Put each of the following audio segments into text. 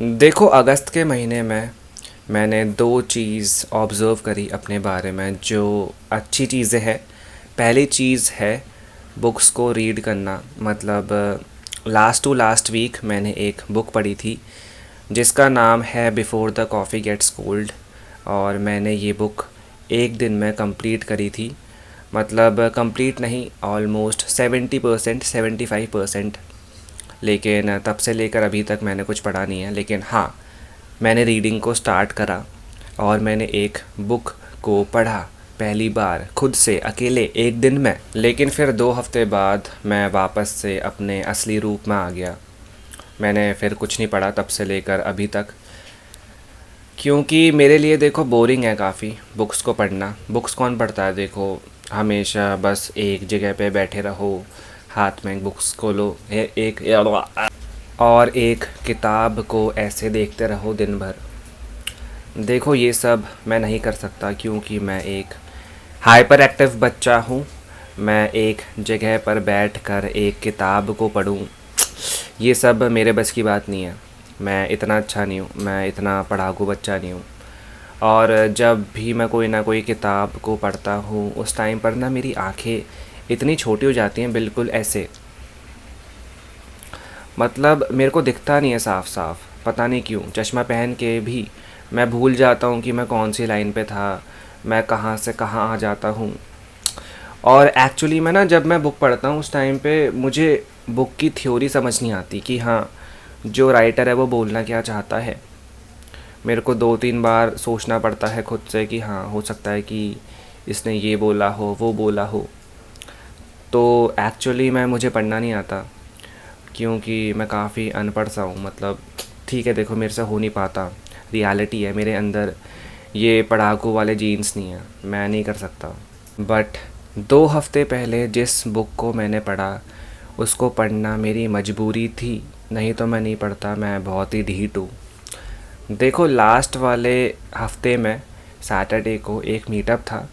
देखो, अगस्त के महीने में मैंने दो चीज़ ऑब्ज़र्व करी अपने बारे में जो अच्छी चीज़ें हैं। पहली चीज़ है बुक्स को रीड करना। मतलब लास्ट टू लास्ट वीक मैंने एक बुक पढ़ी थी जिसका नाम है before the coffee gets cold. और मैंने ये बुक एक दिन में कंप्लीट करी थी। मतलब कंप्लीट नहीं, ऑलमोस्ट 70% 75%। लेकिन तब से लेकर अभी तक मैंने कुछ पढ़ा नहीं है। लेकिन हाँ, मैंने रीडिंग को स्टार्ट करा और मैंने एक बुक को पढ़ा पहली बार खुद से अकेले एक दिन में। लेकिन फिर 2 हफ्ते बाद मैं वापस से अपने असली रूप में आ गया। मैंने फिर कुछ नहीं पढ़ा तब से लेकर अभी तक, क्योंकि मेरे लिए देखो बोरिंग है काफ़ी बुक्स को पढ़ना। बुक्स कौन पढ़ता है? देखो, हमेशा बस एक जगह पे बैठे रहो, हाथ में बुक्स को लो, एक और एक किताब को ऐसे देखते रहो दिन भर। देखो, ये सब मैं नहीं कर सकता क्योंकि मैं एक हाइपर एक्टिव बच्चा हूँ। मैं एक जगह पर बैठकर एक किताब को पढूँ, ये सब मेरे बस की बात नहीं है। मैं इतना अच्छा नहीं हूँ, मैं इतना पढ़ाकू बच्चा नहीं हूँ। और जब भी मैं कोई ना कोई किताब को पढ़ता हूँ उस टाइम पर ना मेरी आंखें इतनी छोटी हो जाती हैं, बिल्कुल ऐसे। मतलब मेरे को दिखता नहीं है साफ साफ, पता नहीं क्यों। चश्मा पहन के भी मैं भूल जाता हूँ कि मैं कौन सी लाइन पे था, मैं कहाँ से कहाँ आ जाता हूँ। और एक्चुअली मैं ना, जब मैं बुक पढ़ता हूँ उस टाइम पे मुझे बुक की थ्योरी समझ नहीं आती कि हाँ, जो राइटर है वो बोलना क्या चाहता है। मेरे को 2-3 बार सोचना पड़ता है खुद से कि हाँ, हो सकता है कि इसने ये बोला हो, वो बोला हो। तो एक्चुअली मैं मुझे पढ़ना नहीं आता क्योंकि मैं काफ़ी अनपढ़ सा हूँ। मतलब ठीक है, देखो, मेरे से हो नहीं पाता, रियलिटी है, मेरे अंदर ये पढ़ाकू वाले जीन्स नहीं है, मैं नहीं कर सकता। बट 2 हफ्ते पहले जिस बुक को मैंने पढ़ा उसको पढ़ना मेरी मजबूरी थी, नहीं तो मैं नहीं पढ़ता। मैं बहुत ही ढीठ हूँ। देखो, लास्ट वाले हफ्ते में सैटरडे को एक मीटअप था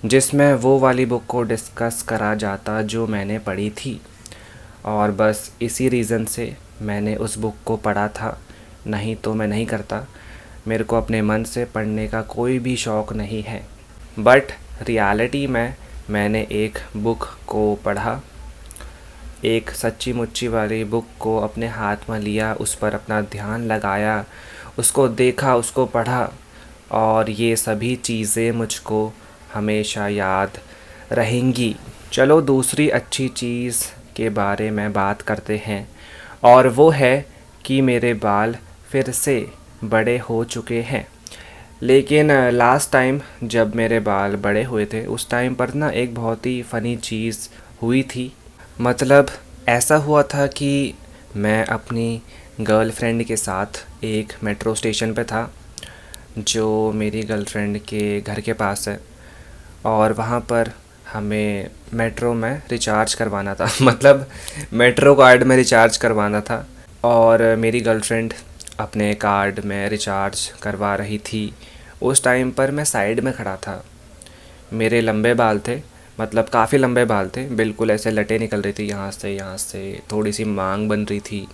जिसमें वो वाली बुक को डिस्कस करा जाता जो मैंने पढ़ी थी। और बस इसी रीज़न से मैंने उस बुक को पढ़ा था, नहीं तो मैं नहीं करता। मेरे को अपने मन से पढ़ने का कोई भी शौक़ नहीं है। बट रियलिटी में मैंने एक बुक को पढ़ा, एक सच्ची मुच्ची वाली बुक को अपने हाथ में लिया, उस पर अपना ध्यान लगाया, उसको देखा, उसको पढ़ा। और ये सभी चीज़ें मुझको हमेशा याद रहेंगी। चलो, दूसरी अच्छी चीज़ के बारे में बात करते हैं, और वो है कि मेरे बाल फिर से बड़े हो चुके हैं। लेकिन लास्ट टाइम जब मेरे बाल बड़े हुए थे उस टाइम पर ना एक बहुत ही फ़नी चीज़ हुई थी। मतलब ऐसा हुआ था कि मैं अपनी गर्लफ्रेंड के साथ एक मेट्रो स्टेशन पे था जो मेरी गर्लफ्रेंड के घर के पास है। और वहाँ पर हमें मेट्रो में रिचार्ज करवाना था मतलब मेट्रो कार्ड में रिचार्ज करवाना था। और मेरी गर्लफ्रेंड अपने कार्ड में रिचार्ज करवा रही थी। उस टाइम पर मैं साइड में खड़ा था। मेरे लंबे बाल थे, मतलब काफ़ी लंबे बाल थे, बिल्कुल ऐसे लटें निकल रही थी यहाँ से थोड़ी सी मांग बन रही थी।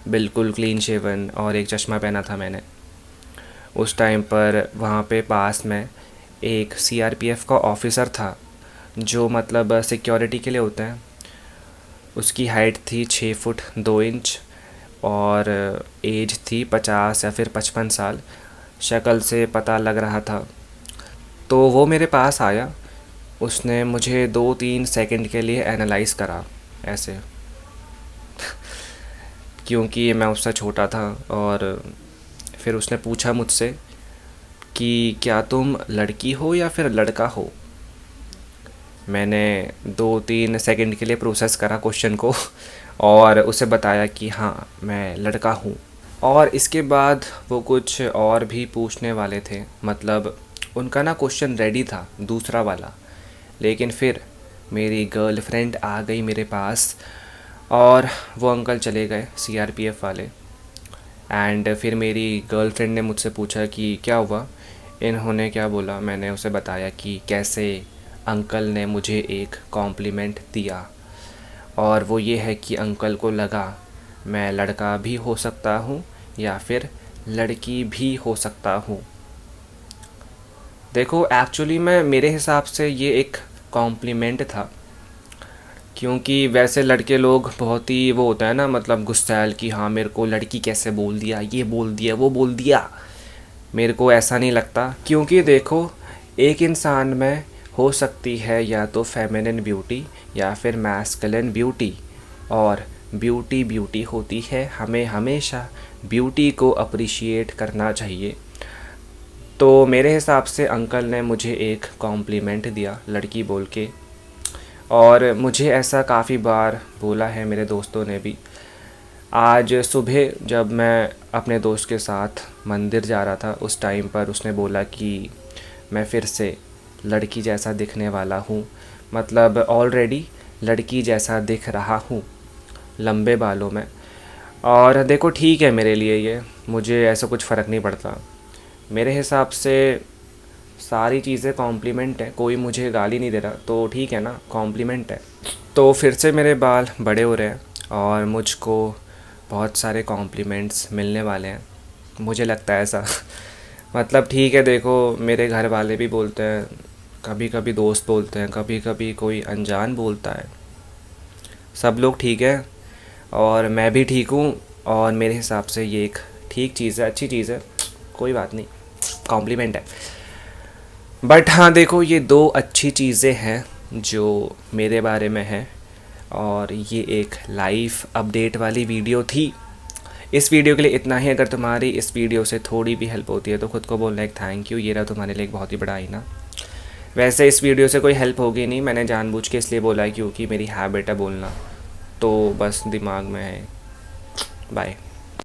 बिल्कुल क्लीन शेवन, और एक चश्मा पहना था मैंने। उस टाइम पर वहाँ पे पास में एक सीआरपीएफ का ऑफिसर था जो मतलब सिक्योरिटी के लिए होता है। उसकी हाइट थी 6 फुट 2 इंच और एज थी 50 या फिर 55 साल। शक्ल से पता लग रहा था। तो वो मेरे पास आया, उसने मुझे 2-3 सेकंड के लिए एनालाइज़ करा ऐसे, क्योंकि मैं उससे छोटा था। और फिर उसने पूछा मुझसे कि क्या तुम लड़की हो या फिर लड़का हो। मैंने 2-3 सेकंड के लिए प्रोसेस करा क्वेश्चन को और उसे बताया कि हाँ, मैं लड़का हूँ। और इसके बाद वो कुछ और भी पूछने वाले थे, मतलब उनका ना क्वेश्चन रेडी था दूसरा वाला। लेकिन फिर मेरी गर्लफ्रेंड आ गई मेरे पास और वो अंकल चले गए सीआरपीएफ वाले। एंड फिर मेरी गर्लफ्रेंड ने मुझसे पूछा कि क्या हुआ, इन्होंने क्या बोला। मैंने उसे बताया कि कैसे अंकल ने मुझे एक कॉम्प्लीमेंट दिया, और वो ये है कि अंकल को लगा मैं लड़का भी हो सकता हूँ या फिर लड़की भी हो सकता हूँ। देखो एक्चुअली मैं मेरे हिसाब से ये एक कॉम्प्लीमेंट था, क्योंकि वैसे लड़के लोग बहुत ही वो होता है ना, मतलब गुस्सैल कि हाँ मेरे को लड़की कैसे बोल दिया, ये बोल दिया, वो बोल दिया। मेरे को ऐसा नहीं लगता, क्योंकि देखो एक इंसान में हो सकती है या तो फेमिनिन ब्यूटी या फिर मैस्कुलिन ब्यूटी, और ब्यूटी ब्यूटी होती है, हमें हमेशा ब्यूटी को अप्रिशिएट करना चाहिए। तो मेरे हिसाब से अंकल ने मुझे एक कॉम्प्लीमेंट दिया लड़की बोल के, और मुझे ऐसा काफ़ी बार बोला है मेरे दोस्तों ने भी। आज सुबह जब मैं अपने दोस्त के साथ मंदिर जा रहा था, उस टाइम पर उसने बोला कि मैं फिर से लड़की जैसा दिखने वाला हूँ, मतलब ऑलरेडी लड़की जैसा दिख रहा हूँ लंबे बालों में। और देखो ठीक है मेरे लिए ये, मुझे ऐसा कुछ फ़र्क नहीं पड़ता। मेरे हिसाब से सारी चीज़ें कॉम्प्लीमेंट है, कोई मुझे गाली नहीं दे रहा तो ठीक है ना, कॉम्प्लीमेंट है। तो फिर से मेरे बाल बड़े हो रहे हैं और मुझको बहुत सारे कॉम्प्लीमेंट्स मिलने वाले हैं, मुझे लगता है ऐसा। मतलब ठीक है, देखो मेरे घर वाले भी बोलते हैं, कभी कभी दोस्त बोलते हैं, कभी कभी कोई अनजान बोलता है, सब लोग ठीक है और मैं भी ठीक हूँ। और मेरे हिसाब से ये एक ठीक चीज़ है, अच्छी चीज़ है, कोई बात नहीं, कॉम्प्लीमेंट है। बट हाँ देखो, ये दो अच्छी चीज़ें हैं जो मेरे बारे में है, और ये एक लाइफ अपडेट वाली वीडियो थी। इस वीडियो के लिए इतना ही। अगर तुम्हारी इस वीडियो से थोड़ी भी हेल्प होती है तो खुद को बोलना एक थैंक यू, ये रहा तुम्हारे लिए एक बहुत ही बड़ा आईना। वैसे इस वीडियो से कोई हेल्प होगी नहीं, मैंने जानबूझ के इसलिए बोला है क्योंकि मेरी हैबिट है बोलना, तो बस दिमाग में है। बाय।